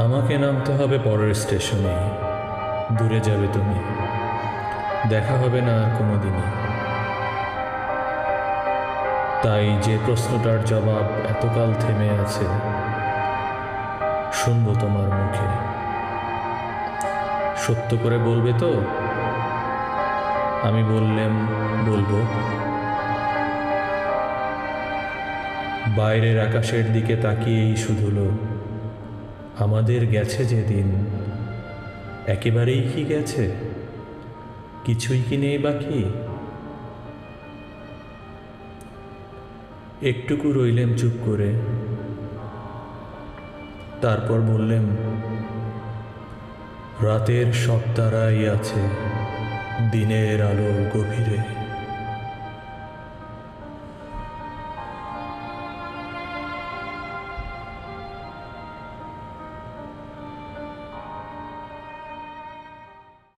আমাকে নামতে হবে পরের স্টেশনে। দূরে যাবে তুমি, দেখা হবে না আর কোনোদিনই। তাই যে প্রশ্নটার জবাব এতকাল থেমে আছে, শুনবো তোমার মুখে। সত্য করে বলবে তো? আমি বললেম বলবো। বাইরের আকাশের দিকে তাকিয়েই শুধুলো, আমাদের গেছে যেদিন, একেবারেই কি গেছে? কিছুই কি নেই বাকি? একটুকু রইলেম চুপ করে, তারপর বললেম, রাতের সব তারাই আছে দিনের আলো গভীরে।